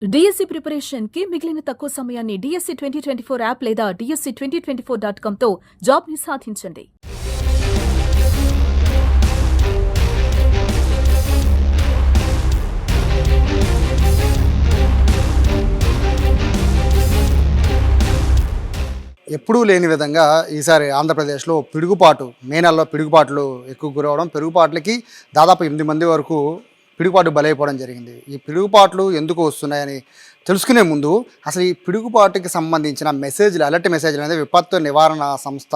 DSC preparation కి మిగిలిన తక్కువ సమయాన్ని డిఎస్సి 2024 యాప్ లేదా DSC2024.com తో జాబ్ ని సాధించండి. ఎప్పుడూ లేని విధంగా ఈసారి ఆంధ్రప్రదేశ్లో పిడుగుపాటు మే నెలలో పిడుగుపాట్లు ఎక్కువ గురవడం, పిడుగుపాట్లకి దాదాపు 8 మంది వరకు పిడుగుపాటు బలైపోవడం జరిగింది. ఈ పిడుగుపాట్లు ఎందుకు వస్తున్నాయని తెలుసుకునే ముందు అసలు ఈ పిడుగుపాటుకి సంబంధించిన మెసేజ్లు, అలర్ట్ మెసేజ్లు అనేది విపత్తు నివారణ సంస్థ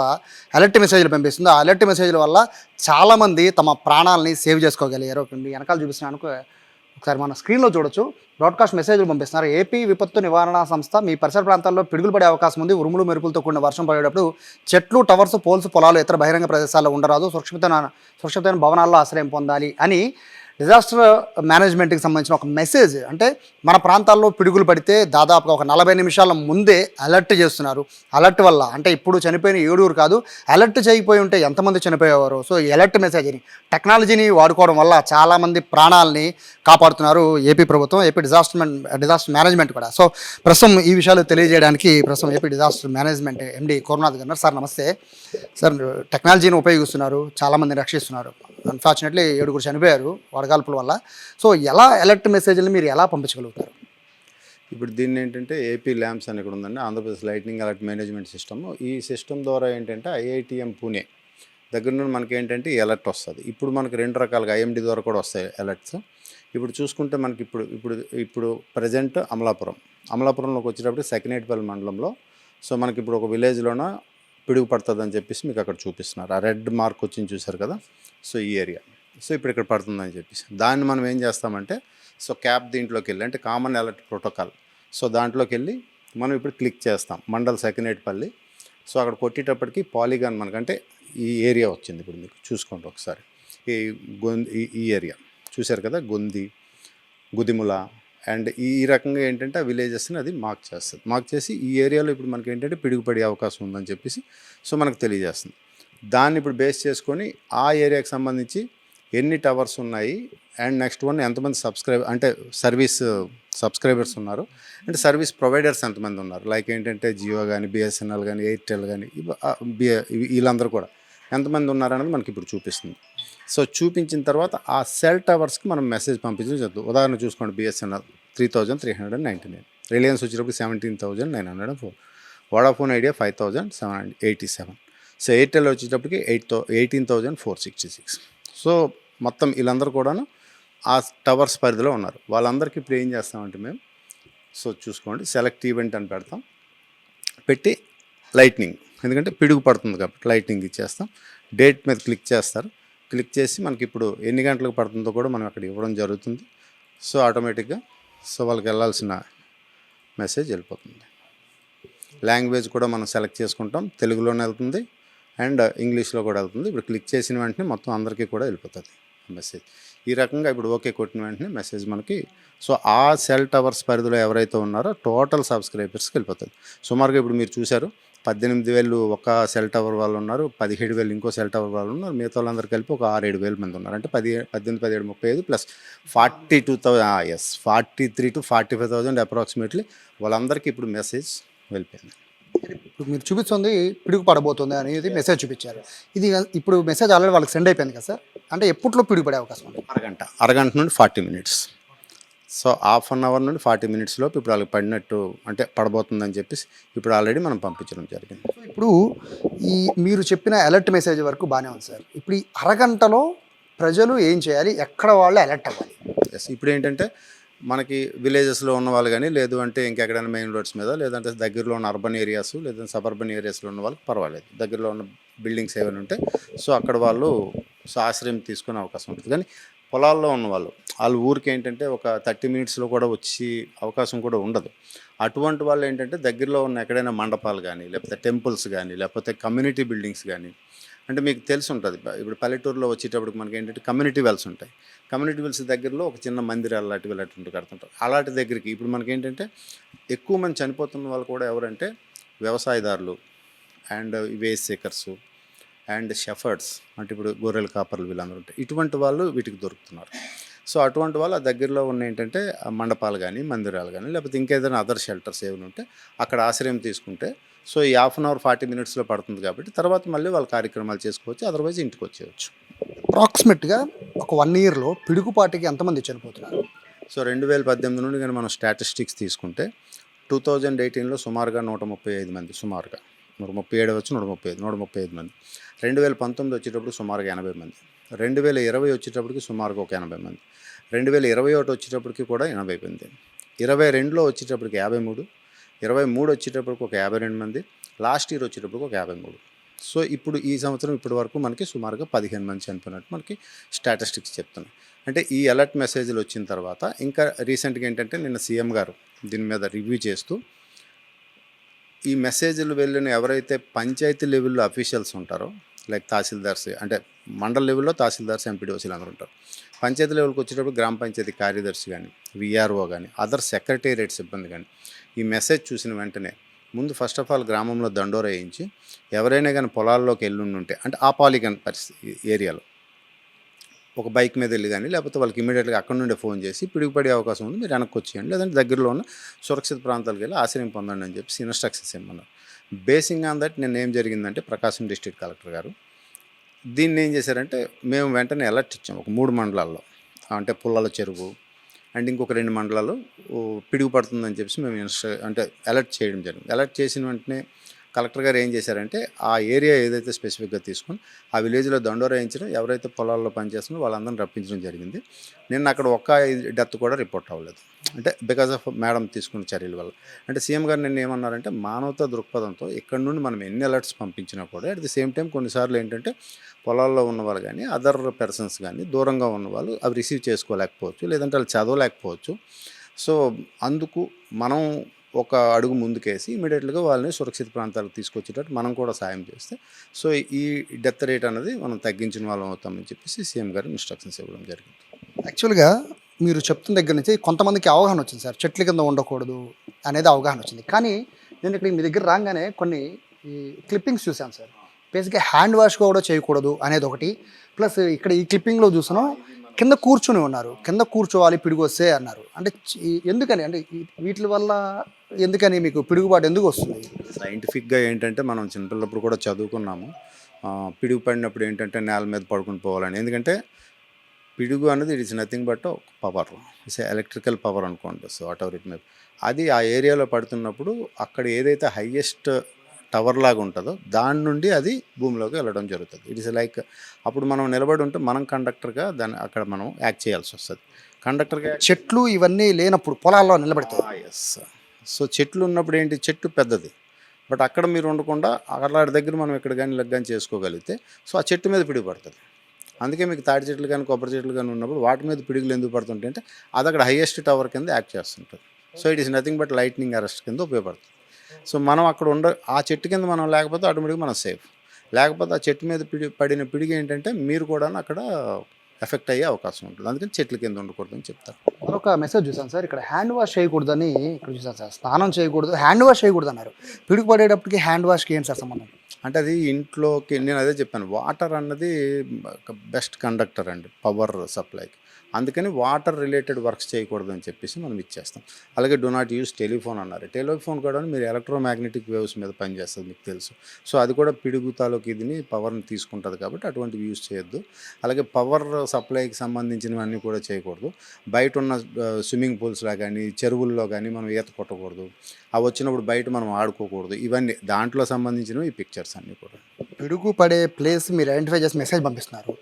అలర్ట్ మెసేజ్లు పంపిస్తుంది. ఆ అలర్ట్ మెసేజ్ల వల్ల చాలామంది తమ ప్రాణాలని సేవ్ చేసుకోగలిగారు. మీ వెనకాల చూపిస్తున్నాను, ఒకసారి మన స్క్రీన్లో చూడొచ్చు. బ్రాడ్కాస్ట్ మెసేజ్లు పంపిస్తున్నారు. ఏపీ విపత్తు నివారణ సంస్థ మీ పరిసర ప్రాంతాల్లో పిడుగులు పడే అవకాశం ఉంది. ఉరుములు మెరుపులతో కూడిన వర్షం పడేటప్పుడు చెట్లు, టవర్స్, పోల్స్, పొలాలు, ఇతర బహిరంగ ప్రదేశాల్లో ఉండరాదు. సురక్షితమైన భవనాల్లో ఆశ్రయం పొందాలి అని డిజాస్టర్ మేనేజ్మెంట్కి సంబంధించిన ఒక మెసేజ్. అంటే మన ప్రాంతాల్లో పిడుగులు పడితే దాదాపుగా ఒక 40 నిమిషాల ముందే అలర్ట్ చేస్తున్నారు. అలర్ట్ వల్ల అంటే ఇప్పుడు చనిపోయిన 7 కాదు, అలర్ట్ చేయకపోయి ఉంటే ఎంతమంది చనిపోయేవారు. సో ఈ అలర్ట్ మెసేజ్ని, టెక్నాలజీని వాడుకోవడం వల్ల చాలామంది ప్రాణాలని కాపాడుతున్నారు ఏపీ ప్రభుత్వం, ఏపీ డిజాస్టర్ మేనేజ్మెంట్ కూడా. సో ప్రస్తుతం ఈ విషయాలు తెలియజేయడానికి ఏపీ డిజాస్టర్ మేనేజ్మెంట్ ఎండి కోరనాథ్ గారు. సార్ నమస్తే. సార్ టెక్నాలజీని ఉపయోగిస్తున్నారు, చాలామందిని రక్షిస్తున్నారు. అన్ఫార్చునేట్లీ 7 చనిపోయారు వడగాల్పుల వల్ల. సో ఎలా అలర్ట్ మెసేజ్ని మీరు ఎలా పంపించగలుగుతారు? ఇప్పుడు దీన్ని ఏంటంటే ఏపీ ల్యాంప్స్ అని ఇక్కడ ఉందండి, Andhra Pradesh lightning alert management system. ఈ సిస్టమ్ ద్వారా ఏంటంటే ఐఐటిఎం పూణే దగ్గర నుండి మనకి ఏంటంటే ఈ అలర్ట్ వస్తుంది. ఇప్పుడు మనకి 2 రకాలుగా ఐఎండి ద్వారా కూడా వస్తాయి అలర్ట్స్. ఇప్పుడు చూసుకుంటే మనకి ఇప్పుడు ప్రజెంట్ అమలాపురంలోకి వచ్చేటప్పుడు సెకనేటిపల్లి మండలంలో, సో మనకి ఇప్పుడు ఒక విలేజ్లోన పిడుగు పడుతుందని చెప్పేసి మీకు అక్కడ చూపిస్తున్నారు. ఆ రెడ్ మార్క్ వచ్చింది చూసారు కదా, సో ఈ ఏరియా. సో ఇప్పుడు ఇక్కడ పడుతుందని చెప్పేసి దాన్ని మనం ఏం చేస్తామంటే, సో క్యాప్ దీంట్లోకి వెళ్ళి అంటే కామన్ అలర్ట్ ప్రోటోకాల్, సో దాంట్లోకి వెళ్ళి మనం ఇప్పుడు క్లిక్ చేస్తాం మండల్ సెకనేటిపల్లి. సో అక్కడ కొట్టేటప్పటికి పాలిగాన్ మనకంటే ఈ ఏరియా వచ్చింది. ఇప్పుడు మీకు చూసుకోండి ఒకసారి, ఈ ఏరియా చూశారు కదా, గుదిముల అండ్ ఈ రకంగా ఏంటంటే ఆ విలేజెస్ని అది మార్క్ చేసి ఈ ఏరియాలో ఇప్పుడు మనకి ఏంటంటే పిడుగుపడే అవకాశం ఉందని చెప్పేసి సో మనకు తెలియజేస్తుంది. దాన్ని ఇప్పుడు బేస్ చేసుకొని ఆ ఏరియాకి సంబంధించి ఎన్ని టవర్స్ ఉన్నాయి అండ్ నెక్స్ట్ వన్ ఎంతమంది సబ్స్క్రైబర్స్ ఉన్నారు అంటే సర్వీస్ ప్రొవైడర్స్ ఎంతమంది ఉన్నారు, లైక్ ఏంటంటే జియో కానీ, బిఎస్ఎన్ఎల్ కానీ, ఎయిర్టెల్ కానీ, వీళ్ళందరూ కూడా ఎంతమంది ఉన్నారనేది మనకి ఇప్పుడు చూపిస్తుంది. సో చూపించిన తర్వాత ఆ సెల్ టవర్స్కి మనం మెసేజ్ పంపించడం జరుగుతుంది. ఉదాహరణ చూసుకోండి, బిఎస్ఎన్ఎల్ 3399, రిలయన్స్ వచ్చేటప్పుడు 17,904, వోడాఫోన్ ఐడియా 5,787, సో ఎయిర్టెల్ వచ్చేటప్పటికి 18,466. సో మొత్తం వీళ్ళందరూ కూడాను ఆ టవర్స్ పరిధిలో ఉన్నారు. వాళ్ళందరికీ ఇప్పుడు ఏం చేస్తామంటే మేము, సో చూసుకోండి, సెలెక్ట్ ఈవెంట్ అని పెట్టి లైట్నింగ్, ఎందుకంటే పిడుగు పడుతుంది కాబట్టి లైట్నింగ్ ఇచ్చేస్తాం. డేట్ మీద క్లిక్ చేస్తారు. క్లిక్ చేసి మనకి ఇప్పుడు ఎన్ని గంటలకు పడుతుందో కూడా మనం అక్కడ ఇవ్వడం జరుగుతుంది. సో ఆటోమేటిక్గా సో వాళ్ళకి వెళ్ళాల్సిన మెసేజ్ వెళ్ళిపోతుంది. లాంగ్వేజ్ కూడా మనం సెలెక్ట్ చేసుకుంటాం, తెలుగులోనే వెళ్తుంది అండ్ ఇంగ్లీష్లో కూడా వెళ్తుంది. ఇప్పుడు క్లిక్ చేసిన వెంటనే మొత్తం అందరికీ కూడా వెళ్ళిపోతుంది మెసేజ్. ఈ రకంగా ఇప్పుడు ఓకే కొట్టిన వెంటనే మెసేజ్ మనకి, సో ఆ సెల్ టవర్స్ పరిధిలో ఎవరైతే ఉన్నారో టోటల్ సబ్స్క్రైబర్స్కి వెళ్ళిపోతుంది. సుమారుగా ఇప్పుడు మీరు చూశారు, 18,000 ఒక సెల్ టవర్ వాళ్ళు ఉన్నారు, 17,000 ఇంకో సెల్ టవర్ వాళ్ళు ఉన్నారు, మిగతా వాళ్ళందరూ కలిపి ఒక 6-7 మంది ఉన్నారు. అంటే 18, 17, 35 ప్లస్ 42,000, 43 to 45,000 అప్రాక్సిమేట్లీ వాళ్ళందరికీ ఇప్పుడు మెసేజ్ వెళ్ళిపోయింది. ఇప్పుడు మీరు చూపిస్తుంది పిడుగు పడబోతుంది అనేది మెసేజ్ చూపించారు. ఇది ఇప్పుడు మెసేజ్ ఆల్రెడీ వాళ్ళకి సెండ్ అయిపోయింది కదా సార్, అంటే ఎప్పట్లో పిడుగు పడే అవకాశం ఉంది? అరగంట నుండి 40 minutes. So half an hour నుండి 40 మినిట్స్ లోపు ఇప్పుడు వాళ్ళకి పడినట్టు అంటే పడబోతుందని చెప్పేసి ఇప్పుడు ఆల్రెడీ మనం పంపించడం జరిగింది. ఇప్పుడు ఈ మీరు చెప్పిన అలర్ట్ మెసేజ్ వరకు బాగానే ఉంది సార్. ఇప్పుడు ఈ అరగంటలో ప్రజలు ఏం చేయాలి, ఎక్కడ వాళ్ళు అలర్ట్ అవ్వాలి? ఇప్పుడు ఏంటంటే మనకి విలేజెస్లో ఉన్న వాళ్ళు కానీ, లేదు అంటే ఇంకెక్కడైనా మెయిన్ రోడ్స్ మీద, లేదంటే దగ్గరలో ఉన్న అర్బన్ ఏరియాస్ లేదంటే సబర్బన్ ఏరియాస్లో ఉన్న వాళ్ళకి పర్వాలేదు. దగ్గరలో ఉన్న బిల్డింగ్స్ ఏమైనా ఉంటే సో అక్కడ వాళ్ళు సో ఆశ్రయం తీసుకునే అవకాశం ఉంటుంది. కానీ పొలాల్లో ఉన్న వాళ్ళ ఊరికి ఏంటంటే ఒక 30 మినిట్స్లో కూడా వచ్చి అవకాశం కూడా ఉండదు. అటువంటి వాళ్ళు ఏంటంటే దగ్గరలో ఉన్న ఎక్కడైనా మండపాలు కానీ, లేకపోతే టెంపుల్స్ కానీ, లేకపోతే కమ్యూనిటీ బిల్డింగ్స్ కానీ, అంటే మీకు తెలిసి ఉంటుంది, ఇప్పుడు పల్లెటూరులో వచ్చేటప్పటికి మనకి ఏంటంటే కమ్యూనిటీ వెల్స్ ఉంటాయి. కమ్యూనిటీ వెల్స్ దగ్గరలో ఒక చిన్న మందిరాలు అలాంటివి కడుతుంటారు. అలాంటి దగ్గరికి ఇప్పుడు మనకి ఏంటంటే ఎక్కువ మంది చనిపోతున్న వాళ్ళు కూడా ఎవరంటే వ్యవసాయదారులు అండ్ వేస్ సేకర్సు అండ్ షెఫర్డ్స్, అంటే ఇప్పుడు గొర్రెల కాపర్లు, వీళ్ళందరూ ఉంటాయి. ఇటువంటి వాళ్ళు వీటికి దొరుకుతున్నారు. సో అటువంటి వాళ్ళు ఆ దగ్గరలో ఉన్న ఏంటంటే ఆ మండపాలు కానీ మందిరాలు కానీ లేకపోతే ఇంకేదైనా అదర్ షెల్టర్స్ ఏమైనా ఉంటే అక్కడ ఆశ్రయం తీసుకుంటే సో ఈ 1/2 అవర్ 40 మినిట్స్లో పడుతుంది కాబట్టి తర్వాత మళ్ళీ వాళ్ళ కార్యక్రమాలు చేసుకోవచ్చు, అదర్వైజ్ ఇంటికి వచ్చేయచ్చు. అప్రాక్సిమేట్గా ఒక 1 ఇయర్లో పిడుగుపాటుకి ఎంతమంది చనిపోతున్నారు? సో 2018 నుండి కానీ మనం స్టాటిస్టిక్స్ తీసుకుంటే 2018లో సుమారుగా 135 మంది, సుమారుగా 137 వచ్చు, 135 మంది. 2019 వచ్చేటప్పుడు సుమారుగా 80 మంది. 2020 వచ్చేటప్పటికి సుమారుగా ఒక 80 మంది. 2021 వచ్చేటప్పటికి కూడా 80 మంది. 22లో వచ్చేటప్పటికి 53, 23 వచ్చేటప్పటికి ఒక 52 మంది, లాస్ట్ ఇయర్ వచ్చేటప్పటికి ఒక 53. సో ఇప్పుడు ఈ సంవత్సరం ఇప్పటి వరకు మనకి సుమారుగా 15 మంది చనిపోయినట్టు మనకి స్టాటిస్టిక్స్ చెప్తున్నాయి. అంటే ఈ అలర్ట్ మెసేజ్లు వచ్చిన తర్వాత ఇంకా రీసెంట్గా ఏంటంటే నిన్న సీఎం గారు దీని మీద రివ్యూ చేస్తూ ఈ మెసేజ్లు వెళ్ళిన ఎవరైతే పంచాయతీ లెవెల్లో అఫీషియల్స్ ఉంటారో లైక్ తహసీల్దార్స్, అంటే మండల లెవెల్లో తహసీల్దార్స్, ఎంపీడీఓసీలు అందరూ ఉంటారు. పంచాయతీ లెవెల్కి వచ్చేటప్పుడు గ్రామ పంచాయతీ కార్యదర్శి కానీ, విఆర్ఓ కానీ, అదర్ సెక్రటేరియట్ సిబ్బంది కానీ ఈ మెసేజ్ చూసిన వెంటనే ముందు ఫస్ట్ ఆఫ్ ఆల్ గ్రామంలో దండోర వేయించి ఎవరైనా కానీ పొలాల్లోకి వెళ్ళుంటే అంటే ఆ పాలిగన్ పరిస్థితి ఏరియాలో ఒక బైక్ మీద వెళ్ళి కానీ లేకపోతే వాళ్ళకి ఇమీడియట్గా అక్కడ నుండి ఫోన్ చేసి పిడుగుపడే అవకాశం ఉంది, మీరు వెనక్కి వచ్చేయండి, లేదంటే దగ్గరలో ఉన్న సురక్షిత ప్రాంతాలకు వెళ్ళి ఆశ్రయం పొందండి అని చెప్పి ఇన్స్ట్రక్షన్స్ ఇమ్మన్నారు. బేసింగ్ ఆన్ దట్ నిన్న ఏం జరిగిందంటే ప్రకాశం డిస్ట్రిక్ట్ కలెక్టర్ గారు దీన్ని ఏం చేశారంటే మేము వెంటనే అలర్ట్ ఇచ్చాము ఒక 3 మండలాల్లో, అంటే పుల్లల చెరువు అండ్ ఇంకొక 2 మండలాలు పిడుగు పడుతుందని చెప్పి మేము అంటే అలర్ట్ చేయడం జరిగింది. అలర్ట్ చేసిన వెంటనే కలెక్టర్ గారు ఏం చేశారంటే ఆ ఏరియా ఏదైతే స్పెసిఫిక్గా తీసుకుని ఆ విలేజ్లో దండోర వేయించడం, ఎవరైతే పొలాల్లో పనిచేస్తున్నారో వాళ్ళందరినీ రప్పించడం జరిగింది. నిన్న అక్కడ ఒక్క డెత్ కూడా రిపోర్ట్ అవ్వలేదు, అంటే బికాజ్ ఆఫ్ మేడం తీసుకున్న చర్యల వల్ల. అంటే సీఎం గారు నిన్న ఏమన్నారంటే మానవతా దృక్పథంతో ఇక్కడ నుండి మనం ఎన్ని అలర్ట్స్ పంపించినా కూడా అట్ ది సేమ్ టైం కొన్నిసార్లు ఏంటంటే పొలాల్లో ఉన్నవాళ్ళు కానీ అదర్ పర్సన్స్ కానీ దూరంగా ఉన్నవాళ్ళు అవి రిసీవ్ చేసుకోలేకపోవచ్చు, లేదంటే వాళ్ళు చదవలేకపోవచ్చు. సో అందుకు మనం ఒక అడుగు ముందుకేసి ఇమీడియట్గా వాళ్ళని సురక్షిత ప్రాంతాలకు తీసుకొచ్చేటట్టు మనం కూడా సాయం చేస్తే సో ఈ డెత్ రేట్ అనేది మనం తగ్గించిన వాళ్ళం అవుతామని చెప్పేసి సీఎం గారు ఇన్స్ట్రక్షన్స్ ఇవ్వడం జరిగింది. యాక్చువల్గా మీరు చెప్తున్న దగ్గర నుంచి కొంతమందికి అవగాహన వచ్చింది సార్, చెట్ల కింద ఉండకూడదు అనేది అవగాహన వచ్చింది. కానీ నేను ఇక్కడ మీ దగ్గర రాగానే కొన్ని ఈ క్లిప్పింగ్స్ చూశాను సార్. బేసిక్గా హ్యాండ్ వాష్ కూడా చేయకూడదు అనేది ఒకటి, ప్లస్ ఇక్కడ ఈ క్లిప్పింగ్లో చూసాను కింద కూర్చొని ఉన్నారు, కింద కూర్చోవాలి పిడుగు వస్తే అన్నారు. అంటే ఎందుకని, అంటే వీటి వల్ల ఎందుకని మీకు పిడుగుబాటు ఎందుకు వస్తుంది? సైంటిఫిక్గా ఏంటంటే మనం చిన్నపిల్లప్పుడు కూడా చదువుకున్నాము, పిడుగు పడినప్పుడు ఏంటంటే నేల మీద పడుకుని పోవాలని. ఎందుకంటే పిడుగు అనేది it is nothing but power, it's electrical power అనుకోండి. So whatever it may, అది ఆ ఏరియాలో పడుతున్నప్పుడు అక్కడ ఏదైతే హైయెస్ట్ టవర్ లాగా ఉంటుందో దాని నుండి అది భూమిలోకి వెళ్ళడం జరుగుతుంది. ఇట్ ఈస్ లైక్ అప్పుడు మనం నిలబడి ఉంటే మనం కండక్టర్గా దాన్ని అక్కడ మనం యాక్ట్ చేయాల్సి వస్తుంది. కండక్టర్గా చెట్లు ఇవన్నీ లేనప్పుడు పొలాల్లో నిలబడతాయి. ఎస్. సో చెట్లు ఉన్నప్పుడు ఏంటి, చెట్టు పెద్దది, బట్ అక్కడ మీరు ఉండకుండా అలాంటి దగ్గర మనం ఎక్కడ కానీ లగ్గాని చేసుకోగలిగితే సో ఆ చెట్టు మీద పిడుగు పడుతుంది. అందుకే మీకు తాటి చెట్లు కానీ కొబ్బరి చెట్లు కానీ ఉన్నప్పుడు వాటి మీద పిడుగులు ఎందుకు పడుతుంటాయి అంటే అది అక్కడ హైయెస్ట్ టవర్ కింద యాక్ట్ చేస్తుంటుంది. So it is nothing but lightning arrest కింద ఉపయోగపడుతుంది. సో మనం అక్కడ ఆ చెట్టు కింద మనం లేకపోతే ఆటోమేటిక్గా మనం సేఫ్, లేకపోతే ఆ చెట్టు మీద పడిన పిడుగు ఏంటంటే మీరు కూడా అక్కడ ఎఫెక్ట్ అయ్యే అవకాశం ఉంటుంది. అందుకని చెట్ల కింద ఉండకూడదని చెప్తారు. మరొక మెసేజ్ చూసాను సార్, ఇక్కడ హ్యాండ్ వాష్ చేయకూడదని ఇక్కడ చూసాను సార్. స్నానం చేయకూడదు, హ్యాండ్ వాష్ చేయకూడదు అన్నారు. పిడుగు పడేటప్పటికి హ్యాండ్ వాష్కి ఏంటి సార్ సంబంధం? అంటే అది ఇంట్లోకి నేను అదే చెప్పాను, వాటర్ అన్నది బెస్ట్ కండక్టర్ అండి పవర్ సప్లైకి. అందుకని వాటర్ రిలేటెడ్ వర్క్స్ చేయకూడదని చెప్పేసి మనం ఇచ్చేస్తాం. అలాగే డో నాట్ యూస్ టెలిఫోన్ అన్నారు. టెలిఫోన్ కూడా మీరు ఎలక్ట్రోమాగ్నెటిక్ వేవ్స్ మీద పనిచేస్తుంది, మీకు తెలుసు. సో అది కూడా పిడుగు తాలూకు ఇదిని పవర్ని తీసుకుంటుంది కాబట్టి అటువంటివి యూస్ చేయొద్దు. అలాగే పవర్ సప్లైకి సంబంధించినవన్నీ కూడా చేయకూడదు. బయట ఉన్న స్విమ్మింగ్ పూల్స్లో కానీ చెరువుల్లో కానీ మనం ఈత కొట్టకూడదు. అవి వచ్చినప్పుడు బయట మనం ఆడుకోకూడదు. ఇవన్నీ దాంట్లో సంబంధించినవి ఈ పిక్చర్స్ అన్నీ కూడా. పిడుగు పడే ప్లేస్ మీరు ఐడెంటిఫై చేసి మెసేజ్ పంపిస్తున్నారు.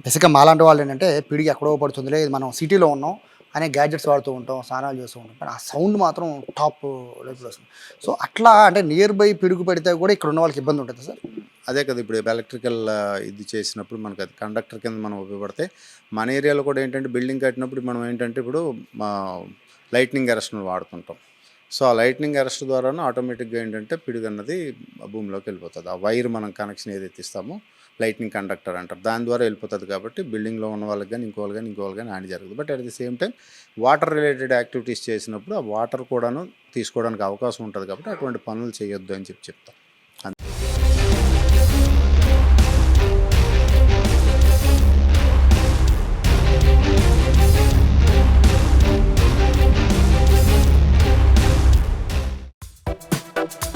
బేసిక్గా మాలాంటి వాళ్ళు ఏంటంటే పిడికి ఎక్కడో పడుతుందిలే, మనం సిటీలో ఉన్నాం అనే గ్యాడ్జెట్స్ వాడుతూ ఉంటాం, స్నానాలు చేస్తూ ఉంటాం, కానీ ఆ సౌండ్ మాత్రం టాప్ లెవెల్ వస్తుంది. సో అట్లా అంటే నియర్ బై పిడుగు పడితే కూడా ఇక్కడ ఉన్న వాళ్ళకి ఇబ్బంది ఉంటుంది సార్. అదే కదా ఇప్పుడు ఎలక్ట్రికల్ ఇది చేసినప్పుడు మనకు అది కండక్టర్ కింద మనం ఉపయోగపడితే మన ఏరియాలో కూడా ఏంటంటే బిల్డింగ్ కట్టినప్పుడు మనం ఏంటంటే ఇప్పుడు లైట్నింగ్ అరెస్ట్ను వాడుతుంటాం. సో ఆ లైట్నింగ్ అరెస్ట్ ద్వారానే ఆటోమేటిక్గా ఏంటంటే పిడుగు అన్నది భూమిలోకి వెళ్ళిపోతుంది. ఆ వైర్ మనం కనెక్షన్ ఏదైతే ఇస్తామో లైట్నింగ్ కండక్టర్ అంటారు, దాని ద్వారా వెళ్ళిపోతుంది. కాబట్టి బిల్డింగ్లో ఉన్న వాళ్ళకి కానీ ఇంకోళ్ళు కానీ హాని జరుగుతుంది. But at the same time water related activities చేసినప్పుడు ఆ వాటర్ కూడాను తీసుకోవడానికి అవకాశం ఉంటుంది. కాబట్టి అటువంటి పనులు చేయొద్దు అని చెప్తాం. Thank you